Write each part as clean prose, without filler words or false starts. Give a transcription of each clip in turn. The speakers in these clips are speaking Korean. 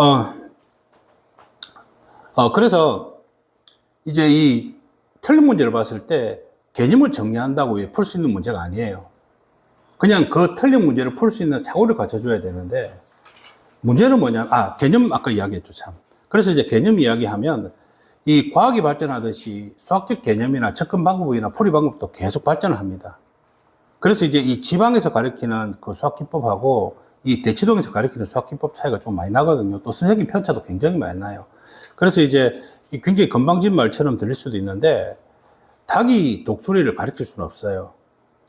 어, 그래서 이제 이 틀린 문제를 봤을 때 개념을 정리한다고 풀 수 있는 문제가 아니에요. 그냥 그 틀린 문제를 풀 수 있는 사고를 갖춰줘야 되는데, 문제는 뭐냐, 개념 아까 이야기했죠, 참. 그래서 이제 개념 이야기하면 이 과학이 발전하듯이 수학적 개념이나 접근 방법이나 풀이 방법도 계속 발전을 합니다. 그래서 이제 이 지방에서 가르치는 그 수학 기법하고 이 대치동에서 가르치는 수학 기법 차이가 좀 많이 나거든요. 또 선생님 편차도 굉장히 많이 나요. 그래서 이제 굉장히 건방진 말처럼 들릴 수도 있는데, 닭이 독수리를 가르칠 수는 없어요.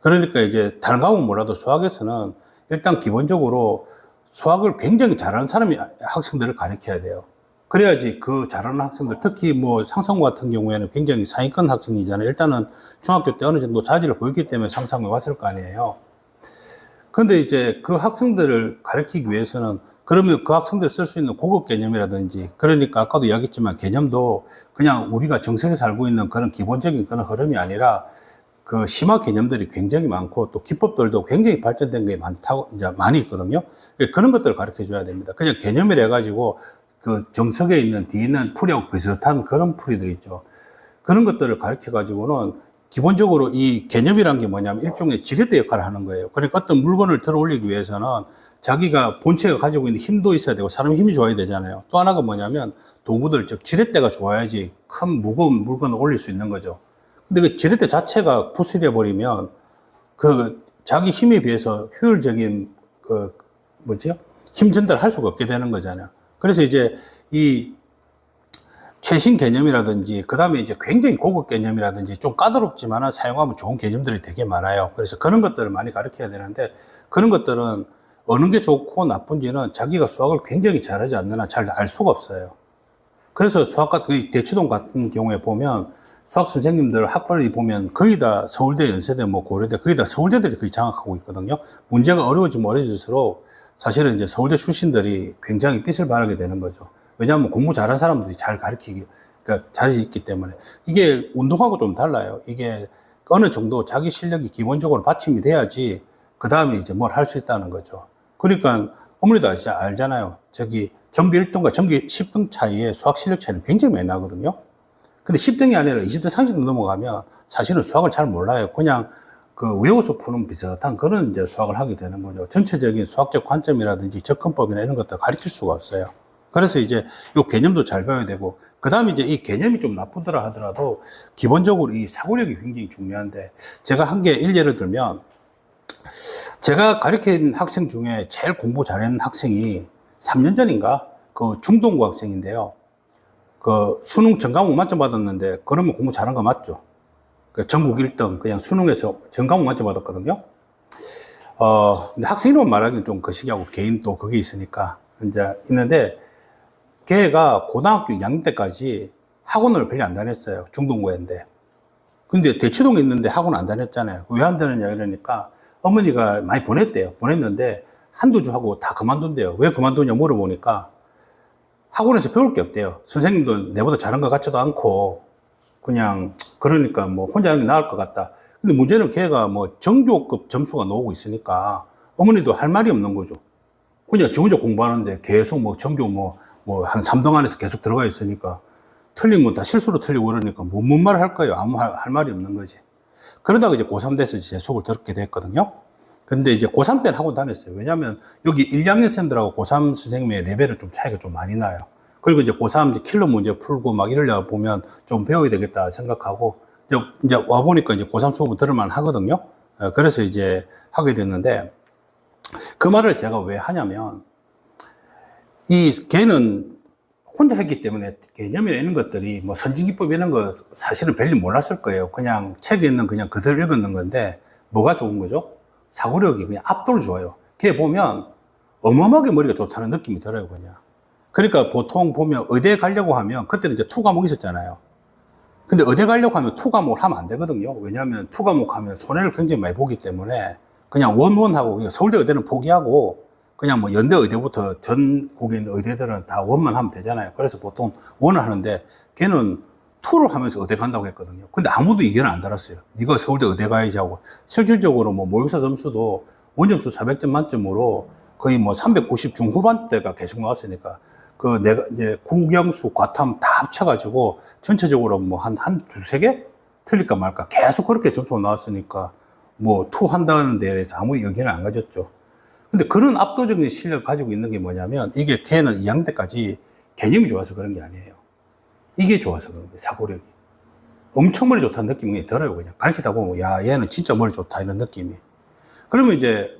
그러니까 이제 다른 과목은 몰라도 수학에서는 일단 기본적으로 수학을 굉장히 잘하는 사람이 학생들을 가르쳐야 돼요. 그래야지 그 잘하는 학생들, 특히 뭐 상상고 같은 경우에는 굉장히 상위권 학생이잖아요. 일단은 중학교 때 어느 정도 자질을 보였기 때문에 상상고에 왔을 거 아니에요. 근데 이제 그 학생들을 가르치기 위해서는 그러면 그 학생들 쓸 수 있는 고급 개념이라든지, 그러니까 아까도 이야기했지만 개념도 그냥 우리가 정석에서 알고 있는 그런 기본적인 그런 흐름이 아니라 그 심화 개념들이 굉장히 많고 또 기법들도 굉장히 발전된 게 많다고 이제 많이 있거든요. 그런 것들을 가르쳐 줘야 됩니다. 그냥 개념이라 해가지고 그 정석에 있는 뒤에 있는 풀이하고 비슷한 그런 풀이들 있죠. 그런 것들을 가르쳐 가지고는 기본적으로 이 개념이란 게 뭐냐면 일종의 지렛대 역할을 하는 거예요. 그러니까 어떤 물건을 들어 올리기 위해서는 자기가 본체가 가지고 있는 힘도 있어야 되고 사람 힘이 좋아야 되잖아요. 또 하나가 뭐냐면 도구들, 즉 지렛대가 좋아야지 큰 무거운 물건을 올릴 수 있는 거죠. 근데 그 지렛대 자체가 부수려 버리면 그 자기 힘에 비해서 효율적인 그 뭐죠? 힘 전달을 할 수가 없게 되는 거잖아요. 그래서 이제 이 최신 개념이라든지, 그 다음에 이제 굉장히 고급 개념이라든지 좀 까다롭지만 사용하면 좋은 개념들이 되게 많아요. 그래서 그런 것들을 많이 가르쳐야 되는데, 그런 것들은 어느 게 좋고 나쁜지는 자기가 수학을 굉장히 잘하지 않는 한 잘 알 수가 없어요. 그래서 수학 같은, 대치동 같은 경우에 보면 수학 선생님들 학벌이 보면 거의 다 서울대, 연세대, 뭐 고려대, 거의 다 서울대들이 거의 장악하고 있거든요. 문제가 어려워지면 어려질수록 사실은 이제 서울대 출신들이 굉장히 빚을 바라게 되는 거죠. 왜냐하면 공부 잘하는 사람들이 잘 가르치기, 그러니까 잘이 있기 때문에. 이게 운동하고 좀 달라요. 이게 어느 정도 자기 실력이 기본적으로 받침이 돼야지 그 다음에 이제 뭘 할 수 있다는 거죠. 그러니까 어머니도 알잖아요. 저기 전교 1등과 전교 10등 차이에 수학 실력 차이는 굉장히 많이 나거든요. 근데 10등이 아니라 20등, 30등 넘어가면 사실은 수학을 잘 몰라요. 그냥 그 외워서 푸는 비슷한 그런 이제 수학을 하게 되는 거죠. 전체적인 수학적 관점이라든지 접근법이나 이런 것들 가르칠 수가 없어요. 그래서 이제 이 개념도 잘 배워야 되고, 그 다음에 이제 이 개념이 좀 나쁘더라 하더라도 기본적으로 이 사고력이 굉장히 중요한데, 제가 한 게 일례를 들면, 제가 가르친 학생 중에 제일 공부 잘하는 학생이 3년 전인가 그 중동고 학생인데요. 그 수능 전 과목 만점 받았는데, 그러면 공부 잘한 거 맞죠? 그 전국 1등 그냥 수능에서 전 과목 만점 받았거든요. 근데 학생 이름 말하기는 좀 거시기하고 개인 또 그게 있으니까 이제 있는데, 걔가 고등학교 2학년 때까지 학원을 별로 안 다녔어요. 중동고인데. 근데 대치동에 있는데 학원 안 다녔잖아요. 왜 안 다녔냐 이러니까 어머니가 많이 보냈대요. 보냈는데 한두 주 하고 다 그만둔대요. 왜 그만두냐 물어보니까 학원에서 배울 게 없대요. 선생님도 내보다 잘한 것 같지도 않고 그냥 그러니까 뭐 혼자 하는 게 나을 것 같다. 근데 문제는 걔가 뭐 전교급 점수가 나오고 있으니까 어머니도 할 말이 없는 거죠. 그냥 저 혼자 공부하는데 계속 뭐 전교 뭐 한 3등 안에서 계속 들어가 있으니까 틀리면 다 실수로 틀리고 그러니까 뭔 말을 할 거예요. 아무 할 말이 없는 거지. 그러다가 이제 고3 돼서 제 수업을 들었게 됐거든요. 근데 이제 고3 때는 학원 다녔어요. 왜냐면 여기 1, 2학년 쌤들하고 고3 선생님의 레벨은 좀 차이가 좀 많이 나요. 그리고 이제 고3 이제 킬러 문제 풀고 막 이러려고 보면 좀 배워야 되겠다 생각하고 이제 와보니까 이제 고3 수업을 들을만 하거든요. 그래서 이제 하게 됐는데, 그 말을 제가 왜 하냐면, 걔는 혼자 했기 때문에 개념이나 이런 것들이 뭐 선진기법 이런 거 사실은 별로 몰랐을 거예요. 그냥 책에 있는 그냥 그대로 읽었는 건데, 뭐가 좋은 거죠? 사고력이 그냥 압도적으로 좋아요. 걔 보면 어마어마하게 머리가 좋다는 느낌이 들어요, 그냥. 그러니까 보통 보면 의대 가려고 하면, 그때는 이제 투 과목 있었잖아요. 근데 의대 가려고 하면 투 과목을 하면 안 되거든요. 왜냐하면 투 과목 하면 손해를 굉장히 많이 보기 때문에 그냥 원하고, 그냥 서울대 의대는 포기하고 그냥 뭐 연대 의대부터 전국에 있는 의대들은 다 원만 하면 되잖아요. 그래서 보통 원을 하는데, 걔는 투를 하면서 의대 간다고 했거든요. 근데 아무도 이견을 안 달았어요. 네가 서울대 의대 가야지 하고. 실질적으로 뭐 모의고사 점수도 원점수 400점 만점으로 거의 뭐 390 중후반대가 계속 나왔으니까 그 내가 이제 국영수, 과탐 다 합쳐가지고 전체적으로 뭐 한 두세 개 틀릴까 말까 계속 그렇게 점수가 나왔으니까 뭐 투 한다는 데에 대해서 아무 의견을 안 가졌죠. 근데 그런 압도적인 실력을 가지고 있는 게 뭐냐면 이게 걔는 2학년 때까지 개념이 좋아서 그런 게 아니에요. 이게 좋아서 그런 거예요. 사고력이. 엄청 머리 좋다는 느낌이 들어요. 그냥 가르치다 보면 야 얘는 진짜 머리 좋다 이런 느낌이. 그러면 이제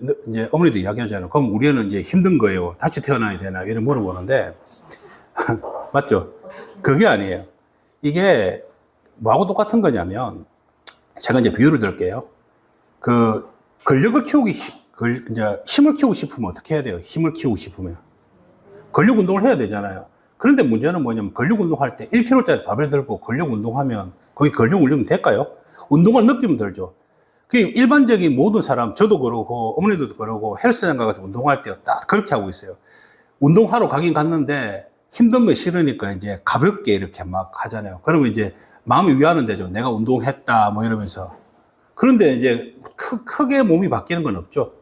어머니도 이야기하잖아요. 그럼 우리 애는 이제 힘든 거예요. 다시 태어나야 되나 이런 물어보는데 맞죠? 그게 아니에요. 이게 뭐하고 똑같은 거냐면 제가 이제 비유를 들게요. 그 근력을 키우기 이제 힘을 키우고 싶으면 어떻게 해야 돼요? 힘을 키우고 싶으면 근력 운동을 해야 되잖아요. 그런데 문제는 뭐냐면 근력 운동할 때 1kg짜리 바벨 들고 근력 운동하면 거기 근력 올리면 될까요? 운동한 느낌은 들죠. 그 일반적인 모든 사람, 저도 그러고 어머니도 그러고 헬스장 가서 운동할 때 딱 그렇게 하고 있어요. 운동하러 가긴 갔는데 힘든 거 싫으니까 이제 가볍게 이렇게 막 하잖아요. 그러면 이제 마음이 위안은 되죠. 내가 운동했다 뭐 이러면서. 그런데 이제 크게 몸이 바뀌는 건 없죠.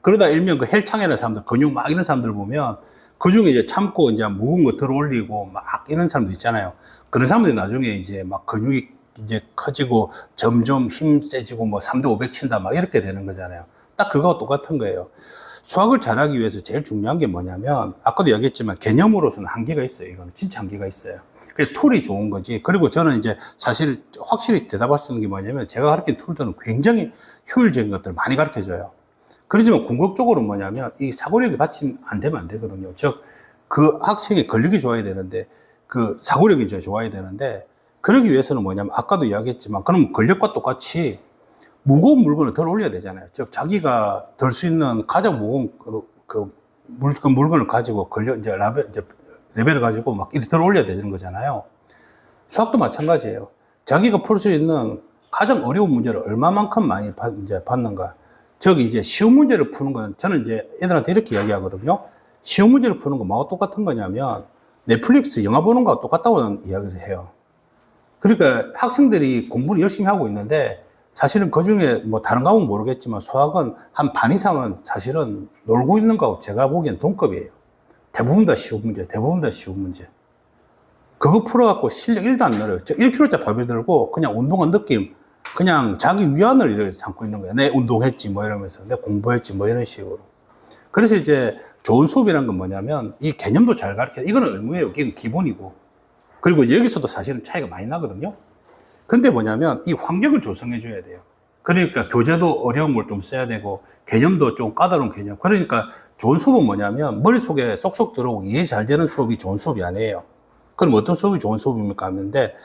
그러다 일면 그 헬창이라는 사람들, 근육 막 이런 사람들 보면 그 중에 이제 참고 이제 무거운 거 들어 올리고 막 이런 사람들 있잖아요. 그런 사람들이 나중에 이제 막 근육이 이제 커지고 점점 힘 세지고 뭐 3대 500 친다 막 이렇게 되는 거잖아요. 딱 그거와 똑같은 거예요. 수학을 잘하기 위해서 제일 중요한 게 뭐냐면 아까도 얘기했지만 개념으로서는 한계가 있어요. 이거는 진짜 한계가 있어요. 그래서 툴이 좋은 거지. 그리고 저는 이제 사실 확실히 대답할 수 있는 게 뭐냐면 제가 가르친 툴들은 굉장히 효율적인 것들을 많이 가르쳐 줘요. 그렇지만 궁극적으로 뭐냐면 이 사고력이 받침 안 되면 안 되거든요. 즉, 그 학생의 근력이 좋아야 되는데 그 사고력이 좋아야 되는데 그러기 위해서는 뭐냐면 아까도 이야기했지만 그럼 근력과 똑같이 무거운 물건을 덜 올려야 되잖아요. 즉, 자기가 들 수 있는 가장 무거운 그 물건을 가지고 이제 레벨을 가지고 막 이렇게 덜 올려야 되는 거잖아요. 수학도 마찬가지예요. 자기가 풀 수 있는 가장 어려운 문제를 얼마만큼 많이 이제 받는가. 즉, 이제 쉬운 문제를 푸는 건 저는 이제 애들한테 이렇게 이야기하거든요. 쉬운 문제를 푸는 건 뭐가 똑같은 거냐면 넷플릭스 영화 보는 거와 똑같다고 이야기를 해요. 그러니까 학생들이 공부를 열심히 하고 있는데 사실은 그 중에 뭐 다른 과목은 모르겠지만 수학은 한 반 이상은 사실은 놀고 있는 거하고 제가 보기엔 동급이에요. 대부분 다 쉬운 문제, 대부분 다 쉬운 문제. 그거 풀어갖고 실력 1도 안 늘어요. 1kg짜리 밥을 들고 그냥 운동한 느낌, 그냥 자기 위안을 이렇게 삼고 있는 거예요. 내 운동했지 뭐 이러면서, 내 공부했지 뭐 이런 식으로. 그래서 이제 좋은 수업이란 건 뭐냐면 이 개념도 잘 가르쳐요. 이거는 의무예요. 이건 기본이고. 그리고 여기서도 사실은 차이가 많이 나거든요. 근데 뭐냐면 이 환경을 조성해 줘야 돼요. 그러니까 교재도 어려운 걸 좀 써야 되고 개념도 좀 까다로운 개념. 그러니까 좋은 수업은 뭐냐면 머릿속에 쏙쏙 들어오고 이해 잘 되는 수업이 좋은 수업이 아니에요. 그럼 어떤 수업이 좋은 수업입니까? 하는데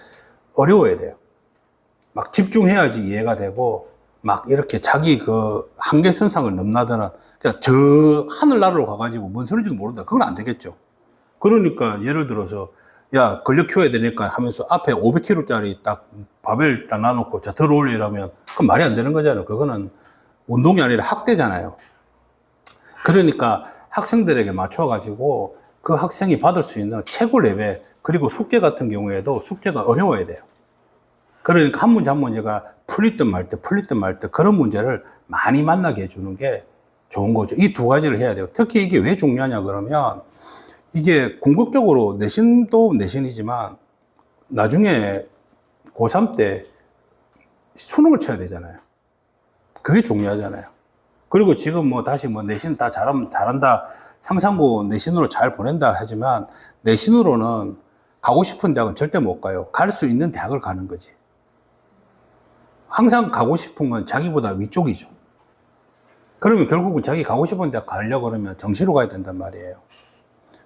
어려워야 돼요. 막 집중해야지 이해가 되고 막 이렇게 자기 그 한계선상을 넘나드는, 그러니까 저 하늘나라로 가가지고 뭔 소리인지도 모른다. 그건 안 되겠죠. 그러니까 예를 들어서 야, 근력 키워야 되니까 하면서 앞에 500kg짜리 딱 바벨 딱 놔놓고 자, 들어 올리라면 그건 말이 안 되는 거잖아요. 그거는 운동이 아니라 학대잖아요. 그러니까 학생들에게 맞춰가지고 그 학생이 받을 수 있는 최고 레벨, 그리고 숙제 같은 경우에도 숙제가 어려워야 돼요. 그러니까 한 문제 한 문제가 풀리든 말 듯 그런 문제를 많이 만나게 해주는 게 좋은 거죠. 이 두 가지를 해야 돼요. 특히 이게 왜 중요하냐 그러면 이게 궁극적으로 내신도 내신이지만 나중에 고3 때 수능을 쳐야 되잖아요. 그게 중요하잖아요. 그리고 지금 뭐 다시 뭐 내신 다 잘한다, 상상고 내신으로 잘 보낸다 하지만 내신으로는 가고 싶은 대학은 절대 못 가요. 갈 수 있는 대학을 가는 거지. 항상 가고 싶은 건 자기보다 위쪽이죠. 그러면 결국은 자기 가고 싶은 대학 가려고 그러면 정시로 가야 된단 말이에요.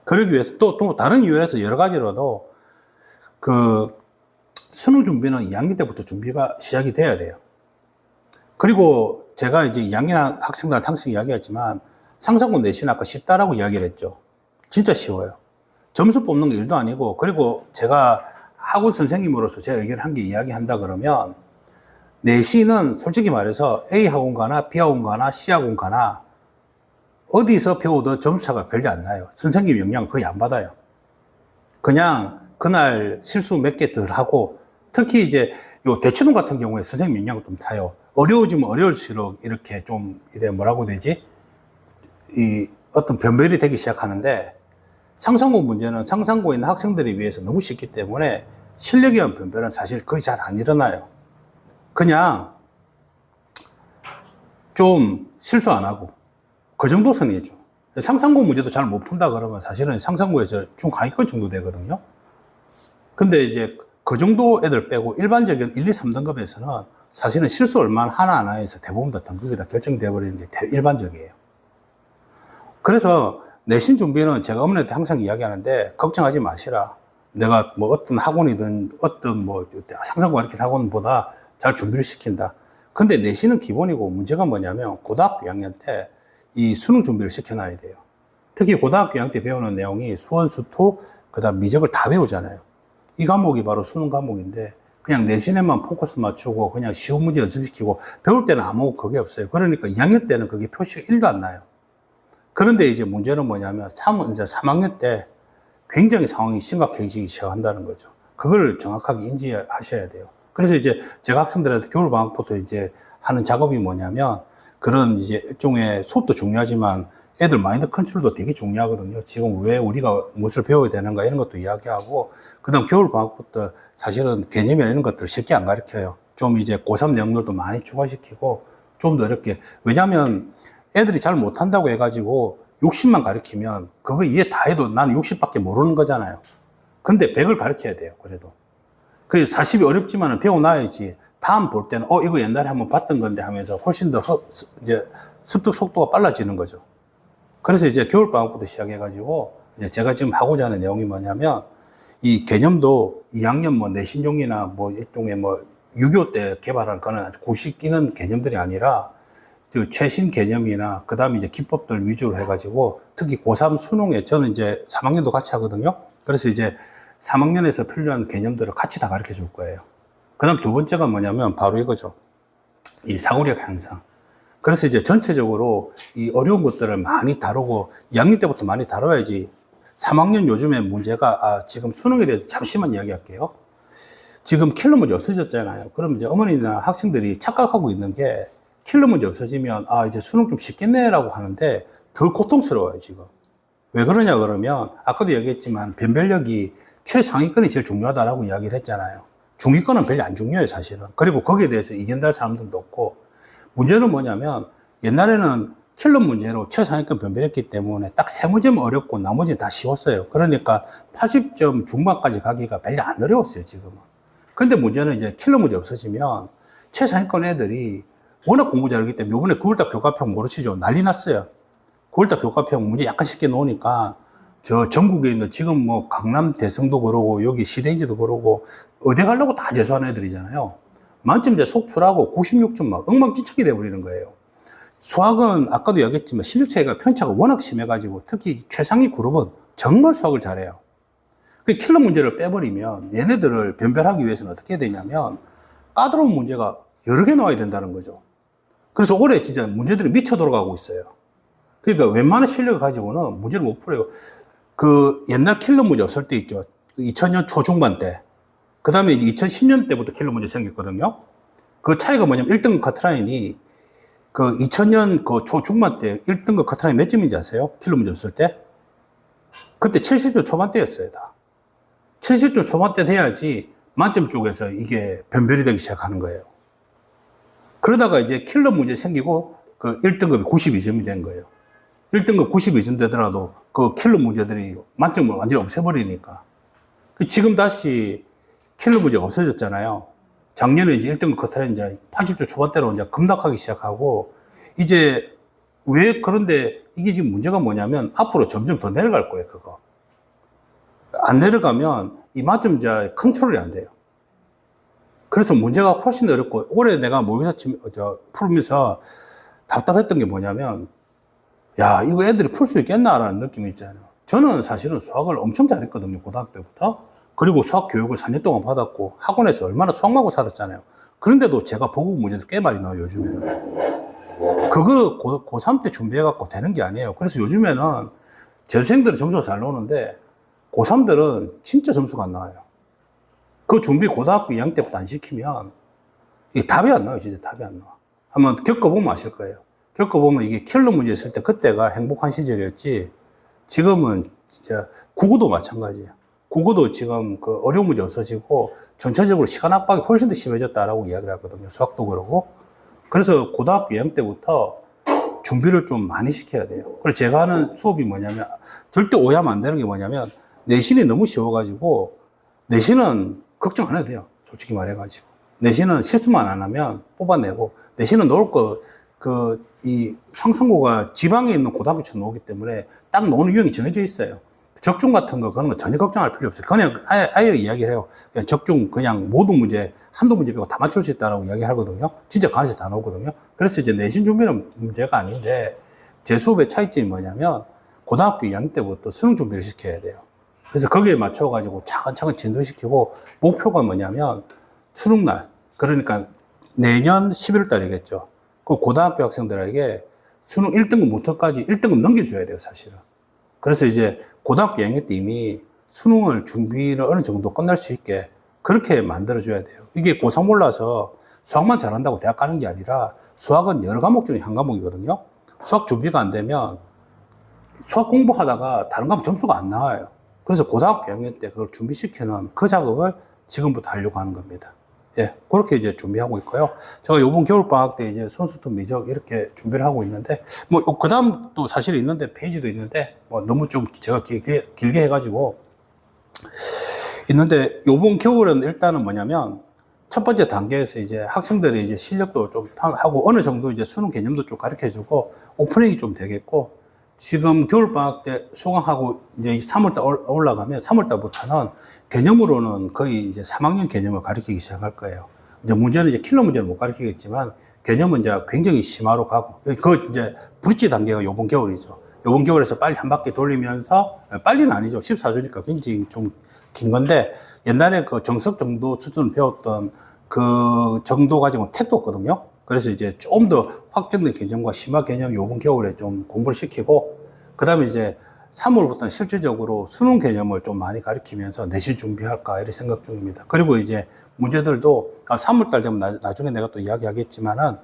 그러기 위해서 또 다른 이유에서 여러 가지로도 그 수능 준비는 2학년 때부터 준비가 시작이 돼야 돼요. 그리고 제가 이제 2학년 학생들한테 항상 이야기하지만 상상고 내신 아까 쉽다라고 이야기를 했죠. 진짜 쉬워요. 점수 뽑는 게 일도 아니고, 그리고 제가 학원 선생님으로서 제가 의견을 한 게 이야기한다 그러면 내신은 솔직히 말해서 A 학원 가나 B 학원 가나 C 학원 가나 어디서 배워도 점수차가 별로 안 나요. 선생님 영향을 거의 안 받아요. 그냥 그날 실수 몇 개 덜 하고, 특히 이제 요 대치동 같은 경우에 선생님 영향을 좀 타요. 어려워지면 어려울수록 이렇게 좀 이래 뭐라고 되지? 이 어떤 변별이 되기 시작하는데 상상고 문제는 상상고에 있는 학생들에 비해서 너무 쉽기 때문에 실력에 의한 변별은 사실 거의 잘 안 일어나요. 그냥 좀 실수 안 하고 그 정도 선이죠. 상상고 문제도 잘 못 푼다 그러면 사실은 상상고에서 중하위권 정도 되거든요. 근데 이제 그 정도 애들 빼고 일반적인 1, 2, 3등급에서는 사실은 실수 얼마 하나하나에서 대부분 다 등급이 다 결정되어 버리는 게 일반적이에요. 그래서 내신 준비는 제가 어머니한테 항상 이야기하는데 걱정하지 마시라. 내가 뭐 어떤 학원이든 어떤 뭐 상상고 가르치는 학원보다 잘 준비를 시킨다. 근데 내신은 기본이고 문제가 뭐냐면 고등학교 2학년 때 이 수능 준비를 시켜놔야 돼요. 특히 고등학교 2학년 때 배우는 내용이 수원, 수투, 그 다음 미적을 다 배우잖아요. 이 과목이 바로 수능 과목인데 그냥 내신에만 포커스 맞추고 그냥 쉬운 문제 연습시키고 배울 때는 아무 그게 없어요. 그러니까 2학년 때는 그게 표시가 1도 안 나요. 그런데 이제 문제는 뭐냐면 이제 3학년 때 굉장히 상황이 심각해지기 시작한다는 거죠. 그걸 정확하게 인지하셔야 돼요. 그래서 이제 제가 학생들한테 겨울방학부터 이제 하는 작업이 뭐냐면 그런 이제 일종의 수업도 중요하지만 애들 마인드 컨트롤도 되게 중요하거든요. 지금 왜 우리가 무엇을 배워야 되는가 이런 것도 이야기하고 그 다음 겨울방학부터 사실은 개념이나 이런 것들을 쉽게 안 가르쳐요. 좀 이제 고3 내용들도 많이 추가시키고 좀 더 어렵게. 왜냐하면 애들이 잘 못한다고 해가지고 60만 가르치면 그거 이해 다 해도 나는 60밖에 모르는 거잖아요. 근데 100을 가르쳐야 돼요. 그래도. 그 40이 어렵지만 배워놔야지 다음 볼 때는 이거 옛날에 한번 봤던 건데 하면서 훨씬 더 이제 습득 속도가 빨라지는 거죠. 그래서 이제 겨울방학부터 시작해가지고 이제 제가 지금 하고자 하는 내용이 뭐냐면 이 개념도 2학년 뭐 내신용이나 뭐 일종의 뭐 6.25 때 개발한 거는 아주 구식 끼는 개념들이 아니라 그 최신 개념이나 그 다음에 이제 기법들 위주로 해가지고 특히 고3 수능에 저는 이제 3학년도 같이 하거든요. 그래서 이제 3학년에서 필요한 개념들을 같이 다 가르쳐 줄 거예요. 그 다음 두 번째가 뭐냐면 바로 이거죠. 이 사고력 향상. 그래서 이제 전체적으로 이 어려운 것들을 많이 다루고 2학년 때부터 많이 다뤄야지 3학년 요즘에 문제가 지금 수능에 대해서 잠시만 이야기할게요. 지금 킬러 문제 없어졌잖아요. 그럼 이제 어머니나 학생들이 착각하고 있는 게 킬러 문제 없어지면 이제 수능 좀 쉽겠네라고 하는데 더 고통스러워요 지금. 왜 그러냐 그러면 아까도 얘기했지만 변별력이 최상위권이 제일 중요하다라고 이야기를 했잖아요. 중위권은 별로 안 중요해요 사실은. 그리고 거기에 대해서 이견될 사람들도 없고 문제는 뭐냐면 옛날에는 킬러 문제로 최상위권 변별했기 때문에 딱 3문제만 어렵고 나머지는 다 쉬웠어요. 그러니까 80점 중반까지 가기가 별로 안 어려웠어요 지금은. 근데 문제는 이제 킬러 문제 없어지면 최상위권 애들이 워낙 공부 잘하기 때문에 이번에 9월달 교과평 모르시죠? 난리 났어요. 9월달 교과평 문제 약간 쉽게 놓으니까 저 전국에 있는 지금 뭐 강남 대성도 그러고 여기 시대인지도 그러고 어디 가려고 다 재수하는 애들이잖아요. 만점제 속출하고 96점 막 엉망진창이 돼버리는 거예요. 수학은 아까도 얘기했지만 실력 차이가 편차가 워낙 심해가지고 특히 최상위 그룹은 정말 수학을 잘해요. 그 킬러 문제를 빼버리면 얘네들을 변별하기 위해서는 어떻게 해야 되냐면 까다로운 문제가 여러 개 나와야 된다는 거죠. 그래서 올해 진짜 문제들이 미쳐 돌아가고 있어요. 그러니까 웬만한 실력을 가지고는 문제를 못 풀어요. 그 옛날 킬러 문제 없을 때 있죠. 2000년 초중반 때. 그 다음에 2010년 때부터 킬러 문제 생겼거든요. 그 차이가 뭐냐면 1등급 커트라인이 그 2000년 그 초중반 때 1등급 커트라인 몇 점인지 아세요? 킬러 문제 없을 때? 그때 70점 초반대였어요, 다. 70점 초반대 돼야지 만점 쪽에서 이게 변별이 되기 시작하는 거예요. 그러다가 이제 킬러 문제 생기고 그 1등급이 92점이 된 거예요. 1등급 92점 되더라도 그 킬러 문제들이 만점을 완전히 없애버리니까. 지금 다시 킬러 문제가 없어졌잖아요. 작년에 이제 1등급 커트라인 이제 80점 초반대로 이제 급락하기 시작하고 이제 왜 그런데 이게 지금 문제가 뭐냐면 앞으로 점점 더 내려갈 거예요, 그거. 안 내려가면 이 만점자 컨트롤이 안 돼요. 그래서 문제가 훨씬 어렵고 올해 내가 모의고사 풀면서 답답했던 게 뭐냐면 야 이거 애들이 풀 수 있겠나라는 느낌이 있잖아요. 저는 사실은 수학을 엄청 잘했거든요 고등학교 때부터. 그리고 수학 교육을 4년 동안 받았고 학원에서 얼마나 수학하고 살았잖아요. 그런데도 제가 보국 문제도 꽤 많이 나와요 요즘에는. 그거 고3 때 준비해갖고 되는 게 아니에요. 그래서 요즘에는 재수생들은 점수가 잘 나오는데 고3들은 진짜 점수가 안 나와요. 그 준비 고등학교 2학년 때부터 안 시키면 이게 답이 안 나와요. 진짜 답이 안 나와. 한번 겪어보면 아실 거예요. 겪어보면 이게 킬러 문제 있을 때 그때가 행복한 시절이었지 지금은 진짜 국어도 마찬가지예요. 국어도 지금 그 어려운 문제 없어지고 전체적으로 시간 압박이 훨씬 더 심해졌다라고 이야기를 하거든요. 수학도 그러고. 그래서 고등학교 2학년 때부터 준비를 좀 많이 시켜야 돼요. 그래서 제가 하는 수업이 뭐냐면 절대 오해하면 안 되는 게 뭐냐면 내신이 너무 쉬워가지고 내신은 걱정 안 해도 돼요. 솔직히 말해가지고. 내신은 실수만 안 하면 뽑아내고 내신은 놓을 거, 이 상상고가 지방에 있는 고등학교처럼 나오기 때문에 딱 노는 유형이 정해져 있어요. 적중 같은 거, 그런 거 전혀 걱정할 필요 없어요. 그냥 아예 이야기를 해요. 그냥 적중, 그냥 모든 문제, 한두 문제 빼고 다 맞출 수 있다라고 이야기 하거든요. 진짜 간에서 다 나오거든요. 그래서 이제 내신 준비는 문제가 아닌데, 제 수업의 차이점이 뭐냐면, 고등학교 2학년 때부터 수능 준비를 시켜야 돼요. 그래서 거기에 맞춰가지고 차근차근 진도시키고, 목표가 뭐냐면, 수능날, 그러니까 내년 11월 달이겠죠. 그 고등학교 학생들에게 수능 1등급 모터까지 1등급 넘겨줘야 돼요, 사실은. 그래서 이제 고등학교 2학년 때 이미 수능을 준비를 어느 정도 끝날 수 있게 그렇게 만들어줘야 돼요. 이게 고3 올라서 수학만 잘한다고 대학 가는 게 아니라 수학은 여러 과목 중에 한 과목이거든요. 수학 준비가 안 되면 수학 공부하다가 다른 과목 점수가 안 나와요. 그래서 고등학교 2학년 때 그걸 준비시키는 그 작업을 지금부터 하려고 하는 겁니다. 예, 그렇게 이제 준비하고 있고요. 제가 이번 겨울방학 때 이제 순수투 미적 이렇게 준비를 하고 있는데, 뭐, 그 다음 또 사실 있는데, 페이지도 있는데, 뭐, 너무 좀 제가 길게 해가지고, 있는데, 요번 겨울은 일단은 뭐냐면, 첫 번째 단계에서 이제 학생들이 이제 실력도 좀 하고, 어느 정도 이제 수능 개념도 좀 가르쳐 주고, 오프닝이 좀 되겠고, 지금 겨울방학 때 수강하고 이제 3월달 올라가면 3월달부터는 개념으로는 거의 이제 3학년 개념을 가르치기 시작할 거예요. 이제 문제는 이제 킬러 문제는 못 가르치겠지만 개념은 이제 굉장히 심화로 가고 그 이제 브릿지 단계가 요번 겨울이죠. 요번 겨울에서 빨리 한 바퀴 돌리면서 빨리는 아니죠. 14주니까 굉장히 좀 긴 건데 옛날에 그 정석 정도 수준을 배웠던 그 정도 가지고는 택도 없거든요. 그래서 이제 좀 더 확정된 개념과 심화 개념 요번 겨울에 좀 공부를 시키고, 그 다음에 이제 3월부터는 실질적으로 수능 개념을 좀 많이 가르치면서 내신 준비할까 이렇게 생각 중입니다. 그리고 이제 문제들도 3월달 되면 나중에 내가 또 이야기하겠지만은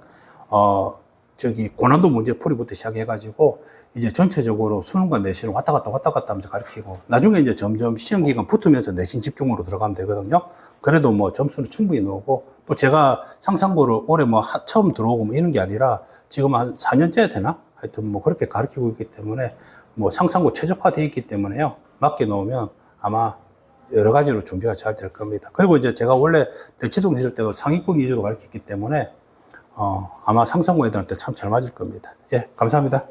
고난도 문제 풀이부터 시작해가지고 이제 전체적으로 수능과 내신을 왔다 갔다 하면서 가르치고, 나중에 이제 점점 시험 기간 붙으면서 내신 집중으로 들어가면 되거든요. 그래도 뭐 점수는 충분히 나오고, 또 제가 상상고를 올해 뭐 처음 들어오고 뭐 이런 게 아니라 지금 한 4년째 되나? 하여튼 뭐 그렇게 가르치고 있기 때문에 뭐 상상고 최적화되어 있기 때문에요. 맡겨 놓으면 아마 여러 가지로 준비가 잘 될 겁니다. 그리고 이제 제가 원래 대치동 있을 때도 상위권 위주로 가르쳤기 때문에 아마 상상고 애들한테 참 잘 맞을 겁니다. 예, 감사합니다.